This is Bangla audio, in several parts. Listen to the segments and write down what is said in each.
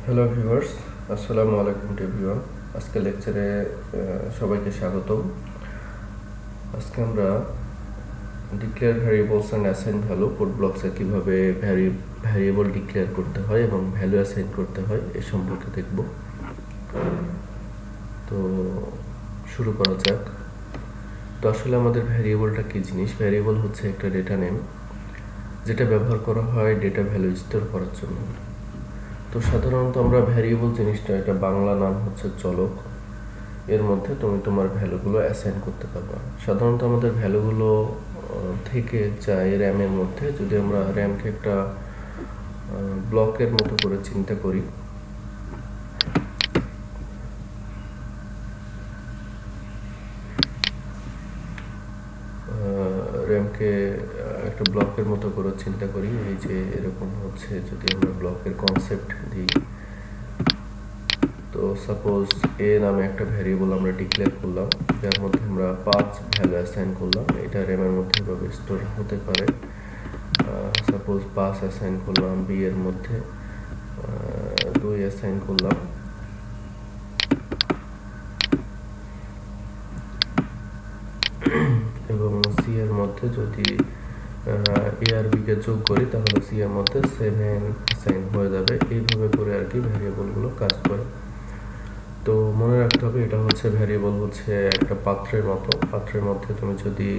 হ্যালো ভিউয়ার্স, আসসালামু আলাইকুম টু এভরিওয়ান। আজকে লেকচারে সবাইকে স্বাগতম। আজকে আমরা declare variables and assign value code ব্লকসে কীভাবে ভ্যারিয়েবল ডিক্লেয়ার করতে হয় এবং ভ্যালু অ্যাসাইন করতে হয় এ সম্পর্কে দেখব। তো শুরু করা যাক। তো আসলে আমাদের ভ্যারিয়েবলটা কী জিনিস? ভ্যারিয়েবল হচ্ছে একটা ডেটা নেম যেটা ব্যবহার করা হয় ডেটা ভ্যালু স্টোর করার জন্য। তো সাধারণত আমরা ভ্যারিয়েবল জিনিসটা, এটা বাংলা নাম হচ্ছে চলক, এর মধ্যে তুমি তোমার ভ্যালুগুলো অ্যাসাইন করতে পারবা। সাধারণত আমাদের ভ্যালুগুলো থেকে যায় র্যামের মধ্যে। যদি আমরা র্যামকে একটা ব্লকের মতো করে চিন্তা করি, র্যামকে একটা ব্লকের মতো করে চিন্তা করি, এই যে এরকম হচ্ছে। যদি আমরা ব্লকের কনসেপ্ট দিই, তো সাপোজ এ নামে একটা ভ্যারিয়েবল আমরা ডিক্লেয়ার করলাম, যার মধ্যে আমরা 5 ভ্যালু অ্যাসাইন করলাম। এটা র্যামের মধ্যে এভাবে স্টোর হতে পারে। সাপোজ 5 অ্যাসাইন করলাম, বি এর মধ্যে 2 অ্যাসাইন করলাম, এবং সি এর মধ্যে যদি এ আর বি কে যোগ করি তাহলে সি এর মধ্যে 7 অ্যাসাইন হয়ে যাবে। এইভাবে করে আর কি ভ্যারিয়েবলগুলো কাজ করে। তো মনে রাখতে হবে, এটা হচ্ছে ভ্যারিয়েবল হচ্ছে একটা পাত্রের মতো। পাত্রের মধ্যে তুমি যদি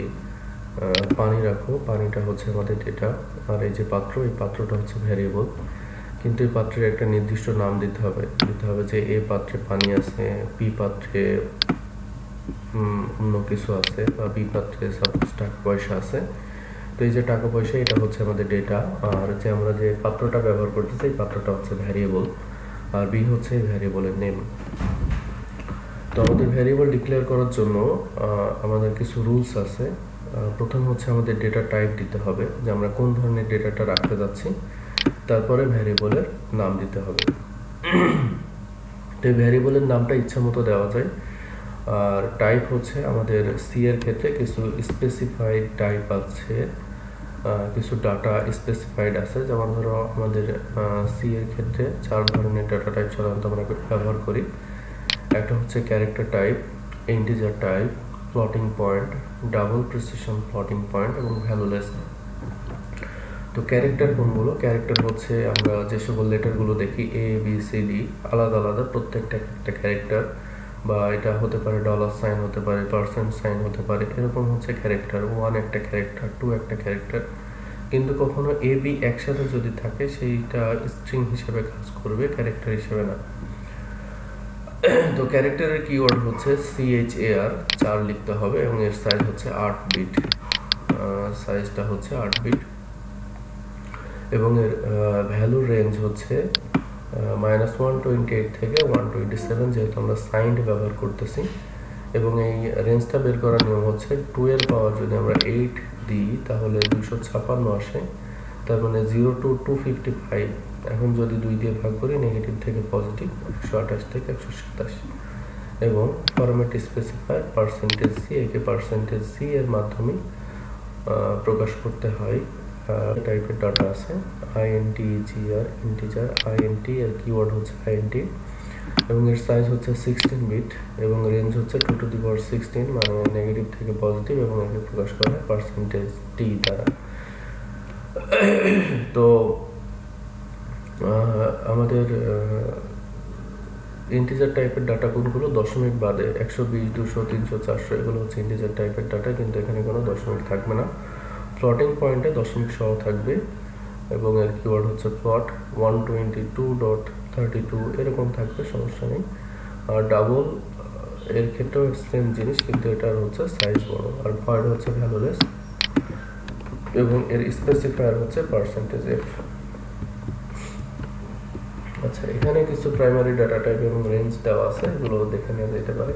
পানি রাখো, পানিটা হচ্ছে আমাদের ডেটা, আর এই যে পাত্র, এই পাত্রটা হচ্ছে ভ্যারিয়েবল। কিন্তু এই পাত্রের একটা নির্দিষ্ট নাম দিতে হবে যে এ পাত্রে পানি আছে, বি পাত্রে অন্য কিছু আছে, বা বি পাত্রে সাপোজ টাকা পয়সা আছে। তো এই যে টাকা পয়সা, এটা হচ্ছে আমাদের ডেটা, আর যে আমরা যে পাত্রটা ব্যবহার করতেছি এই পাত্রটা হচ্ছে ভ্যারিয়েবল, আর বি হচ্ছে ভ্যারিয়েবলের নেম। তো আমাদের ভ্যারিয়েবল ডিক্লেয়ার করার জন্য আমাদের কিছু রুলস আছে। প্রথম হচ্ছে আমাদের ডেটা টাইপ দিতে হবে, যে আমরা কোন ধরনের ডেটাটা রাখতে যাচ্ছি। তারপরে ভ্যারিয়েবলের নাম দিতে হবে। তো এই ভ্যারিয়েবলের নামটা ইচ্ছা মতো দেওয়া যায়। আর টাইপ হচ্ছে আমাদের সি এর ক্ষেত্রে কিছু স্পেসিফাইড টাইপ আছে, কিছু ডাটা স্পেসিফাইড আছে। যেমন ধরো আমাদের সি এর ক্ষেত্রে 4 ধরনের ডাটা টাইপ সাধারণত আমরা ব্যবহার করি। একটা হচ্ছে character type, integer type, floating point, double precision floating point এবং ভ্যালুলেস। তো ক্যারেক্টার কোনগুলো? ক্যারেক্টার হচ্ছে আমরা যে সকল লেটারগুলো দেখি, এ বি সি ডি, আলাদা আলাদা প্রত্যেকটা একটা ক্যারেক্টার, বা এটা হতে পারে ডলার সাইন, হতে পারে পার্সেন্ট সাইন, হতে পারে এরকম হচ্ছে ক্যারেক্টার। 1 একটা ক্যারেক্টার, 2 একটা ক্যারেক্টার। কিন্তু কখনো এ বি একসাথে যদি থাকে সেইটা স্ট্রিং হিসেবে কাজ করবে, ক্যারেক্টার হিসেবে না। তো ক্যারেক্টারের কিওয়ার্ড হচ্ছে CHAR, 4 লিখতে হবে, এবং এর সাইজ হচ্ছে 8 বিট। সাইজটা হচ্ছে 8 বিট, এবং এর ভ্যালুর রেঞ্জ হচ্ছে -128 থেকে 127, যেহেতু আমরা সাইন্ড ব্যবহার করতেছি। এবং এই রেঞ্জটা বের করার নিয়ম হচ্ছে 2 এর পাওয়ার যদি আমরা 8 দিই তাহলে 256 আসে, তার মানে 0 to 255। এখন যদি 2 দিয়ে ভাগ করি, নেগেটিভ থেকে পজিটিভ, 128 থেকে 127। এবং ফরম্যাট স্পেসিফায়ার %c, একে %c এর মাধ্যমে প্রকাশ করতে হয়। টাইপের ডাটা আছে INTGR, ইন্টিজার, INT এর কিওয়ার্ড হচ্ছে INT, এবং এর সাইজ হচ্ছে 16 বিট, এবং রেঞ্জ হচ্ছে 2 to the power 16, মানে নেগেটিভ থেকে পজিটিভ, এবং একে প্রকাশ করা হয় %t দ্বারা। তো আমাদের ইন্টিজার টাইপের ডাটা কোনগুলো? দশমিক বাদে 120, 200, 300, 400 এগুলো হচ্ছে ইন্টিজার টাইপের ডাটা, কিন্তু এখানে কোনো দশমিক থাকবে না। ফ্লোটিং পয়েন্টে দশমিক সহ থাকবে, এবং এর কিওয়ার্ড হচ্ছে ফ্লট, 122.32 এরকম থাকবে, সমস্যা নেই। আর ডাবল এর ক্ষেত্রেও সেম জিনিস, কিন্তু এটার হচ্ছে সাইজ বড়। আর ভয়েড হচ্ছে ভ্যালুলেস, এবং এর স্পেসিফায়ার হচ্ছে %f। আচ্ছা, এখানে কিছু প্রাইমারি ডাটা টাইপ এবং রেঞ্জ দেওয়া আছে, এগুলো দেখে নেওয়া যেতে পারে।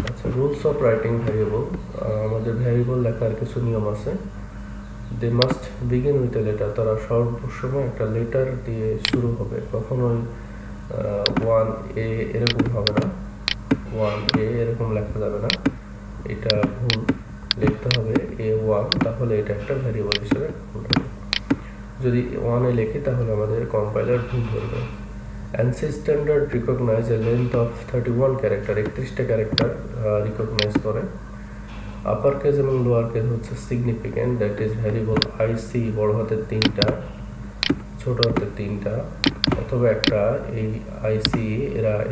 আচ্ছা, রুলস অফ রাইটিং ভ্যারিয়েবল। আমাদের ভ্যারিয়েবল লেখার কিছু নিয়ম আছে। They must begin with a letter, তারা সর্বসময় একটা লেটার দিয়ে শুরু হবে, কখনোই 1A এরকম হবে না, 1A এরকম লেখা যাবে না, এটা ভুল। লিখতে হবে A1, তাহলে এটা একটা ভ্যারিয়েবল হিসেবে কাউন্ট হবে। যদি 1 এ লিখি তাহলে আমাদের কম্পাইলার ভুল ধরবে। ANSI standard recognise a length of 31 character, 31টা ক্যারেক্টার রিকগনাইজ করে। আপার কেস এবং লোয়ার কেস হচ্ছে significant, that is variable IC বড় হাতের 3টা, ছোট হাতের 3টা, অথবা একটা। এই আইসি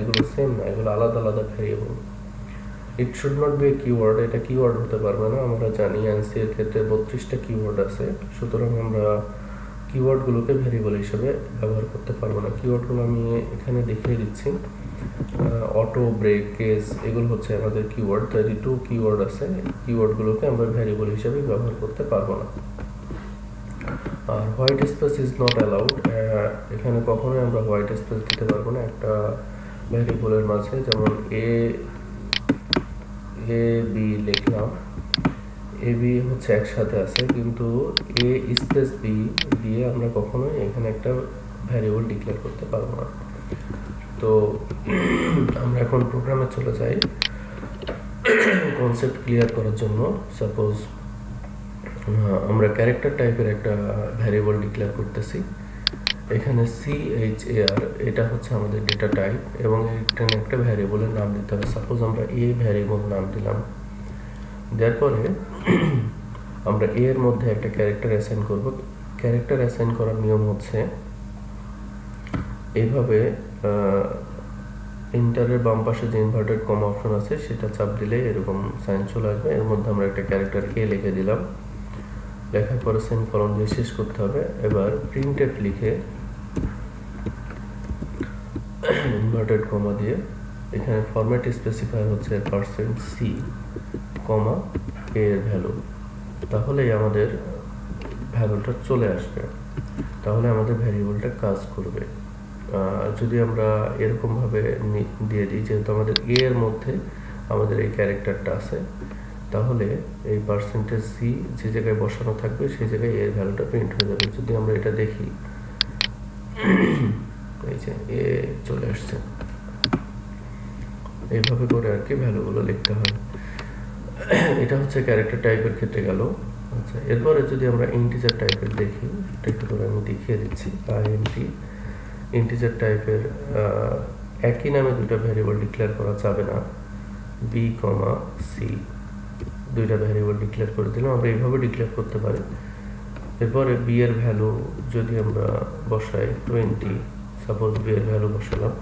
এগুলো সেম না, এগুলো আলাদা আলাদা variable. It should not be a keyword, এটা কিওয়ার্ড হতে পারবে না। আমরা জানি ANSI এর ক্ষেত্রে 32টা কিওয়ার্ড আছে, সুতরাং আমরা কিওয়ার্ডগুলোকে ভ্যারিয়েবল হিসেবে ব্যবহার করতে পারবো না। কিওয়ার্ডগুলো আমি এখানে দেখিয়ে দিচ্ছি। অটো, ব্রেক, কেস, এগুলো হচ্ছে আমাদের কিওয়ার্ড। 32 কিওয়ার্ড আছে, কিওয়ার্ডগুলোকে আমরা ভ্যারিয়েবল হিসেবে ব্যবহার করতে পারবো না। আর white space is not allowed, এখানে কখনোই আমরা হোয়াইট স্পেস দিতে পারবো না একটা ভ্যারিয়েবলের মাঝে। যেমন এ বি লিখলাম, এ বি হচ্ছে একসাথে আছে, কিন্তু এ স্পেস বি দিয়ে আমরা কখনোই এখানে একটা ভ্যারিয়েবল ডিক্লেয়ার করতে পারবো না। তো আমরা এখন প্রোগ্রামে চলে যাই কনসেপ্ট ক্লিয়ার করার জন্য। সাপোজ আমরা ক্যারেক্টার টাইপের একটা ভ্যারিয়েবল ডিক্লেয়ার করতেছি। এখানে CHAR এটা হচ্ছে আমাদের ডেটা টাইপ, এবং এখানে একটা ভ্যারিয়েবলের নাম দিতে হবে। সাপোজ আমরা এ ভ্যারিয়েবল নাম দিলাম, দেওয়ার পরে আমরা এ এর মধ্যে একটা ক্যারেক্টার অ্যাসাইন করব। ক্যারেক্টার অ্যাসাইন করার নিয়ম হচ্ছে এইভাবে, ইন্টারের বাম পাশে যে ইনভার্টেড কমা অপশন আছে সেটা চাপ দিলে এরকম সাইন চলে আসবে। এর মধ্যে আমরা একটা ক্যারেক্টার এ লিখে দিলাম, লেখার পরে সেমিকলন দিয়ে শেষ করতে হবে। এবার প্রিন্টএফ লিখে ইনভার্টেড কমা দিয়ে এখানে ফরম্যাট স্পেসিফায়ার হচ্ছে %c, কমা এ এর ভ্যালু, তাহলেই আমাদের ভ্যালুটা চলে আসবে, তাহলে আমাদের ভ্যারিয়েবলটা কাজ করবে। যদি আমরা এরকমভাবে দিয়ে দিই, যেহেতু আমাদের এ এর মধ্যে আমাদের এই ক্যারেক্টারটা আছে, তাহলে এই %c যে জায়গায় বসানো থাকবে সেই জায়গায় এর ভ্যালুটা প্রিন্ট হয়ে যাবে। যদি আমরা এটা দেখি, এই যে এ চলে আসছে, এইভাবে করে আর কি ভ্যালুগুলো লিখতে হয়। এটা হচ্ছে ক্যারেক্টার টাইপের ক্ষেত্রে গেল। আচ্ছা, এরপরে যদি আমরা ইন্টিজার টাইপের দেখি, এটা একটু করে আমি দেখিয়ে দিচ্ছি। ইন্টিজার টাইপের একই নামে দুটো ভ্যারিয়েবল ডিক্লেয়ার করা যাবে না। বি, সি দুইটা ভ্যারিয়েবল ডিক্লেয়ার করে দিলাম। আমরা এইভাবে ডিক্লেয়ার করতে পারি। এরপরে বি এর ভ্যালু যদি আমরা বসাই 20, সাপোজ বি এর ভ্যালু বসালাম,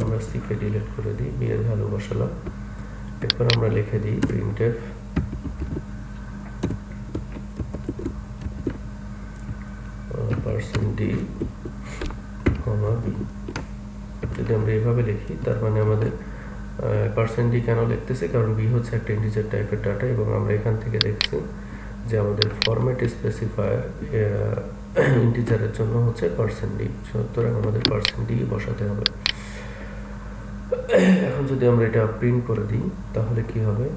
আমরা সি কে ডিলিট করে দিই, বি এর ভ্যালু বসালাম। এরপর আমরা লিখে দিই প্রিন্টএফ %d, বি। যদি আমরা এইভাবে লিখি, তার মানে আমাদের %d কেন লিখতেছি, কারণ বি হচ্ছে একটা ইন্টিজার টাইপের ডাটা, এবং আমরা এখান থেকে দেখছি যে আমাদের ফরম্যাট স্পেসিফায়ার ইন্টিজারের জন্য হচ্ছে %d, সুতরাং আমাদের %d বসাতে হবে। এখন যদি আমরা এটা প্রিন্ট করে দিই, তাহলে কি হবে,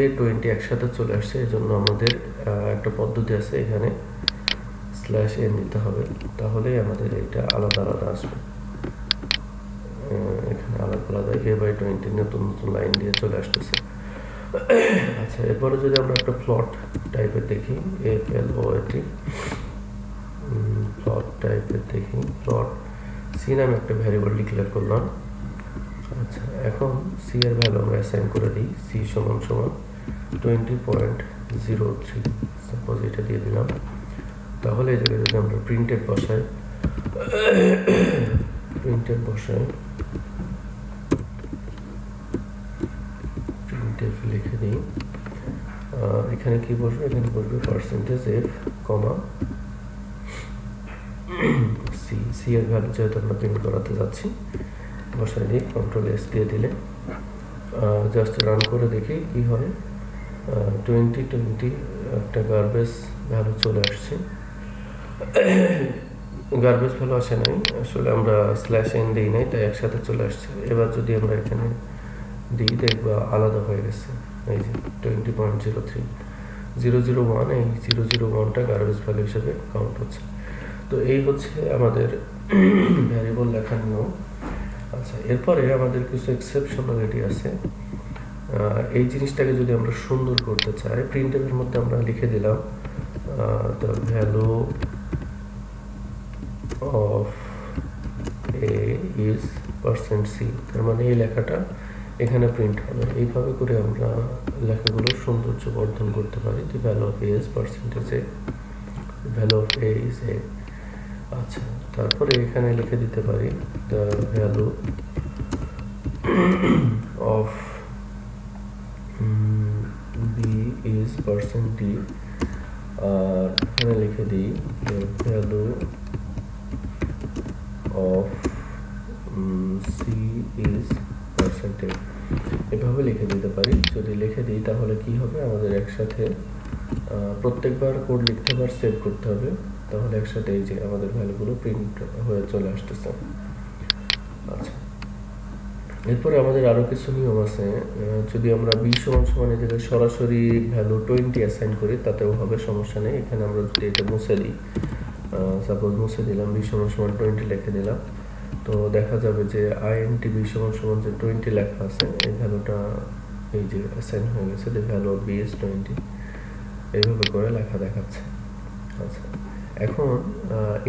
A20 একসাথে চলে আসছে। এই জন্য আমাদের একটা পদ্ধতি আছে, এখানে /n দিতে হবে, তাহলেই আমাদের এটা আলাদা আলাদা আসবে। এখানে আলাদা আলাদা A/20 নতুন নতুন লাইন দিয়ে চলে আসতেছে। আচ্ছা, এরপরে যদি আমরা একটা প্লট টাইপের দেখি, FLOAT প্লট টাইপের দেখি, প্লট সি নামে একটা ভ্যারিয়েবল ডিক্লেয়ার করলাম। আচ্ছা, এখন সি এর ভ্যালু আমরা অ্যাসাইন করে দিই, c = 20.03, সাপোজ এটা দিয়ে দিলাম। তাহলে এই জায়গায় যদি আমরা প্রিন্টএফ বসাই, প্রিন্টএফ লিখে দিই, এখানে কি বসবে, এখানে বসবে %f, সি এর ভ্যালু যেহেতু আমরা প্রিন্ট করাতে যাচ্ছি, বসাই দিই, Ctrl+S দিয়ে দিলে জাস্ট রান করে দেখি কি হয়। 2020 একটা গার্বেজ ভ্যালু চলে আসছে। গার্বেজ ভ্যালু আসে নাই, আসলে আমরা /n দিই নাই, তাই একসাথে চলে আসছে। এবার যদি আমরা এখানে দিই, দেখবা আলাদা হয়ে গেছে। এই যে 20.03, 001, এই 001টা গার্বেজ ভ্যালু হিসেবে কাউন্ট হচ্ছে। তো এই হচ্ছে আমাদের ভ্যারিয়েবল লেখার নিয়ম। আচ্ছা, এরপরে আমাদের কিছু এক্সেপশনালিটি আছে। এই জিনিসটাকে যদি আমরা সুন্দর করতে চাই, প্রিন্টএফের মধ্যে আমরা লিখে দিলাম the value of A is percent C, তার মানে এই লেখাটা এখানে প্রিন্ট হবে। এইভাবে করে আমরা লেখাগুলোর সৌন্দর্য বর্ধন করতে পারি। The value of A is percentage A, value of A is A. আচ্ছা, তারপরে এখানে লিখে দিতে পারি the value of B is percent D, আর এখানে লিখে দিই the value of C is percent A. এভাবে লিখে দিতে পারি। যদি লিখে দিই তাহলে কি হবে, আমাদের একসাথে প্রত্যেকবার কোড লিখতে হবে আর সেভ করতে হবে, তাহলে একসাথে এই যে আমাদের ভ্যালুগুলো প্রিন্ট হয়ে চলে আসতেছে। আচ্ছা, এরপরে আমাদের আরও কিছু নিয়ম আছে। যদি আমরা বি সমান সমান এই জায়গায় সরাসরি ভ্যালু 20 অ্যাসাইন করি তাতেও হবে, সমস্যা নেই। এখানে আমরা যদি এটা মুছে দিই, সাপোজ মুছে দিলাম, বি সমান সমান 20 লিখে দিলাম, তো দেখা যাবে যে INT বি সমান সমান যে 20 লেখা আছে এই ভ্যালুটা এই যে অ্যাসাইন হয়ে গেছে। The value of B is 20, এইভাবে করে লেখা দেখাচ্ছে। আচ্ছা, এখন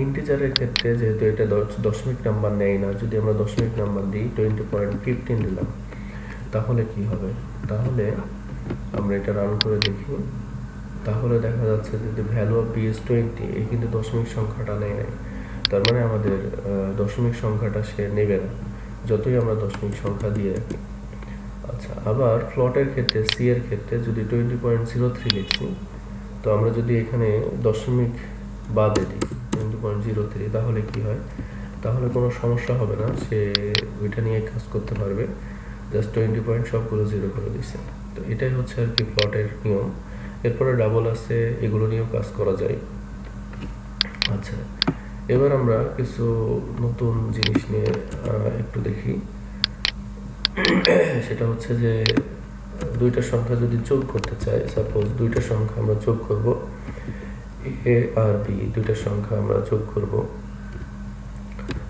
ইন্টিজারের ক্ষেত্রে যেহেতু এটা দশমিক নাম্বার নেয় না, যদি আমরা দশমিক নাম্বার দিই 20.15 দিলাম, তাহলে কি হবে, তাহলে আমরা এটা রান করে দেখি, তাহলে দেখা যাচ্ছে যে ভ্যালু অফ বি ইজ 20, এই কিন্তু দশমিক সংখ্যাটা নেয় নাই, তার মানে আমাদের দশমিক সংখ্যাটা সে নেবে না যতই আমরা দশমিক সংখ্যা দিয়ে রাখি। আচ্ছা, আবার ফ্লটের ক্ষেত্রে সি এর ক্ষেত্রে যদি 20.03 লিখছি, তো আমরা যদি এখানে দশমিক বাদে দিই 20.03, তাহলে কি হয়, তাহলে কোনো সমস্যা হবে না, সে ওইটা নিয়ে কাজ করতে পারবে। জাস্ট 20 পয়েন্ট সবগুলো 0 করে দিচ্ছে। তো এটাই হচ্ছে আর কি ফ্লটের নিয়ম। এরপরে ডাবল আছে, এগুলো নিয়েও কাজ করা যায়। আচ্ছা, এবার আমরা কিছু নতুন জিনিস নিয়ে একটু দেখি। সেটা হচ্ছে যে দুইটা সংখ্যা যদি যোগ করতে চাই, সাপোজ দুইটা সংখ্যা আমরা যোগ করব, এ আর বি দুইটা সংখ্যা আমরা যোগ করব,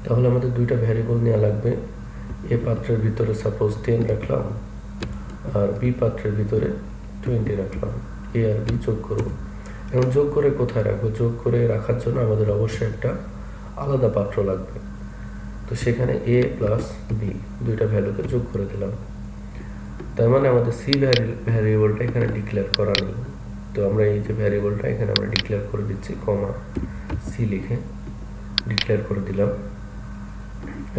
তাহলে আমাদের দুইটা ভ্যারিয়েবল নেওয়া লাগবে। এ পাত্রের ভিতরে সাপোজ 10 রাখলাম আর বি পাত্রের ভিতরে 20 রাখলাম, এ আর বি যোগ করব। এখন যোগ করে কোথায় রাখবো, যোগ করে রাখার জন্য আমাদের অবশ্যই একটা আলাদা পাত্র লাগবে। তো সেখানে এ প্লাস বি দুইটা ভ্যালুকে যোগ করে দিলাম, তার মানে আমাদের সি ভ্যারিয়েবলটা এখানে ডিক্লেয়ার করা নেই। তো আমরা এই যে ভ্যারিয়েবলটা এখানে আমরা ডিক্লেয়ার করে দিচ্ছি, কমা সি লিখে ডিক্লেয়ার করে দিলাম।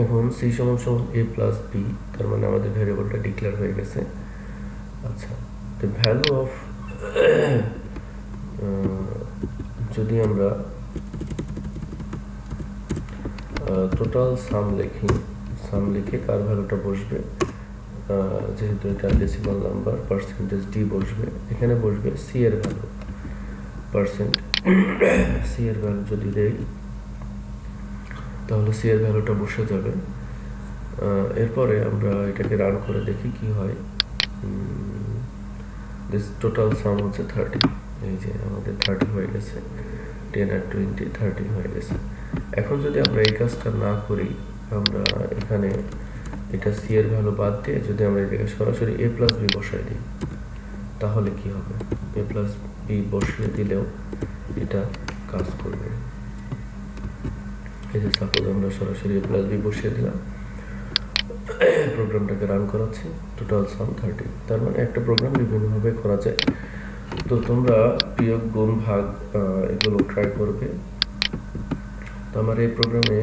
এখন সি সমান সমান এ প্লাস বি, তার মানে আমাদের ভ্যারিয়েবলটা ডিক্লেয়ার হয়ে গেছে। আচ্ছা, তো ভ্যালু অফ যদি আমরা টোটাল সাম লিখে কার ভ্যালুটা বসবে, যেহেতু এটা ডেসিমাল নাম্বার, পার্সেন্টেজ ডি বসবে, এখানে বসবে সি এর ভ্যালু, পার্সেন্ট সি এর ভ্যালু যদি দেই তাহলে সি এর ভ্যালুটা বসে যাবে। এরপরে আমরা এটাকে রান করে দেখি কি হয়। দিস টোটাল সাম হচ্ছে 30, এই যে আমাদের 30 হয়ে গেছে, 10 আর 20 30 হয়ে গেছে। এখন যদি আমরা এই কাজটা না করি, আমরা এখানে এটা সি এর ভ্যালু বাদ দিয়ে যদি আমরা এটাকে সরাসরি এ প্লাস বি বসাই দিই, তাহলে কি হবে, এ প্লাস বি বসিয়ে দিলেও এটা কাজ করবে। এই যে সাপোজ আমরা সরাসরি এ প্লাস বি বসিয়ে দিলাম, প্রোগ্রামটাকে রান করাচ্ছি, টোটাল সাম 30, তার মানে একটা প্রোগ্রাম বিভিন্নভাবে করা যায়। তো তোমরা বিয়োগ, গুণ, ভাগ এগুলো ট্রাই করবে। তো আমার এই প্রোগ্রামে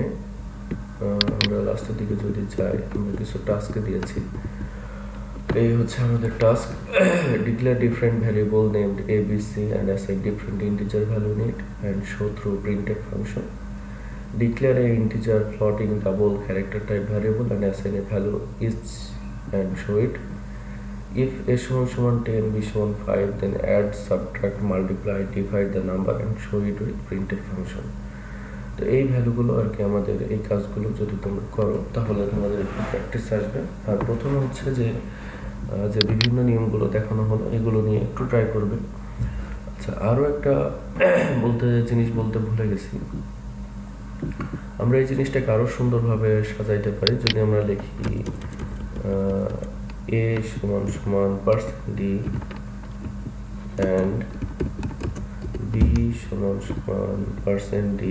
আমরা লাস্টের দিকে যদি যাই, আমরা কিছু টাস্ক দিয়েছি। এই হচ্ছে আমাদের task, declare different variable named a b c and assign different integer value in it and show through printf function. Declare a integer floating double character type variable and assign a value each and show it. If a = 10, b = 5, then add, subtract, multiply, divide the number and show it with printf function. তো এই ভ্যালুগুলো আর কি আমাদের এই কাজগুলো যদি তোমরা করো তাহলে তোমাদের একটু প্র্যাকটিস আসবে। আর প্রথমে হচ্ছে যে বিভিন্ন নিয়মগুলো দেখানো হলো এগুলো নিয়ে একটু ট্রাই করবে। আচ্ছা, আরও একটা জিনিস বলতে ভুলে গেছি, আমরা এই জিনিসটাকে আরও সুন্দরভাবে সাজাইতে পারি যদি আমরা লিখি a = % d and b = % d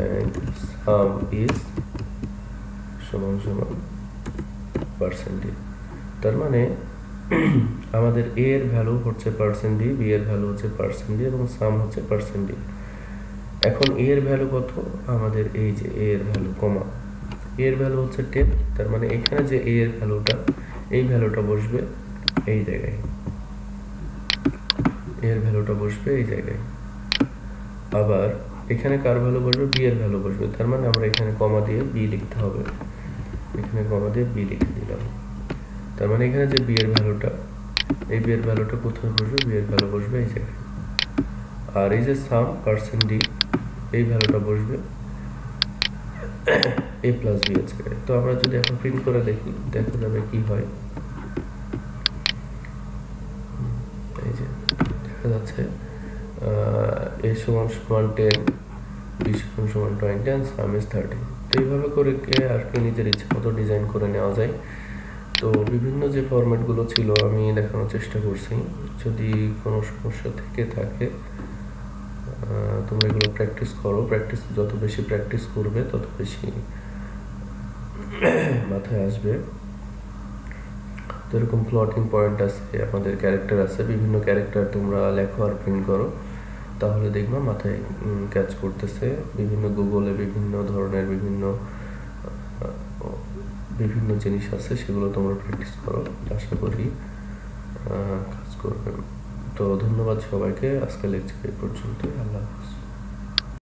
and sum is সমান সমান পার্সেন্ট ডি। তার মানে আমাদের a এর ভ্যালু হচ্ছে পার্সেন্ট ডি, b এর ভ্যালু হচ্ছে পার্সেন্ট ডি এবং সাম হচ্ছে পার্সেন্ট ডি। এখন a এর ভ্যালু কত? আমাদের এই যে a এর ভ্যালু কমা a এর ভ্যালু হচ্ছে 10, তার মানে এখানে যে a এর ভ্যালুটা, এই ভ্যালুটা বসবে এই জায়গায়, a এর ভ্যালুটা বসবে এই জায়গায়। আবার এখানে কার ভ্যালু বসবে? b এর ভ্যালু বসবে, তার মানে আমরা এখানে কমা দিয়ে b লিখতে হবে, এখানে কমা দিয়ে b লিখে দিলাম। তার মানে এখানে যে b এর ভ্যালুটা, এই b এর ভ্যালুটা কোথায় বসবে? b এর ভ্যালু বসবে এই জায়গায়। আর এই যে সাম পার্সেন্ট ডি, এই ভ্যালুটা বসবে a প্লাস b এর জায়গায়। তো আমরা যদি এখন প্রিন্ট করে দেখি, দেখা যাবে কি হয়। এই যে দেখা যাচ্ছে a সমান সমান 10, b সমান সমান 20 and sum is 30। তো এইভাবে করে আর কি নিজের ইচ্ছা মতো ডিজাইন করে নেওয়া যায়। তো বিভিন্ন যে ফরম্যাটগুলো ছিল আমি দেখানোর চেষ্টা করছি। যদি কোনো সমস্যা থেকে থাকে তোমরা এগুলো প্র্যাকটিস করো, যত বেশি প্র্যাকটিস করবে তত বেশি মাথায় আসবে। তো এরকম প্লটিং পয়েন্ট আছে, আমাদের ক্যারেক্টার আছে, বিভিন্ন ক্যারেক্টার তোমরা লেখো আর প্রিন্ট করো, তাহলে দেখবা মাথায় ক্যাচ করতেছে। বিভিন্ন গুগলে বিভিন্ন ধরনের বিভিন্ন জিনিস আছে, সেগুলো তোমরা প্র্যাকটিস করো, আশা করি কাজ করবে। তো ধন্যবাদ সবাইকে, আজকে লেকচার এই পর্যন্ত। আল্লাহ হাফেজ।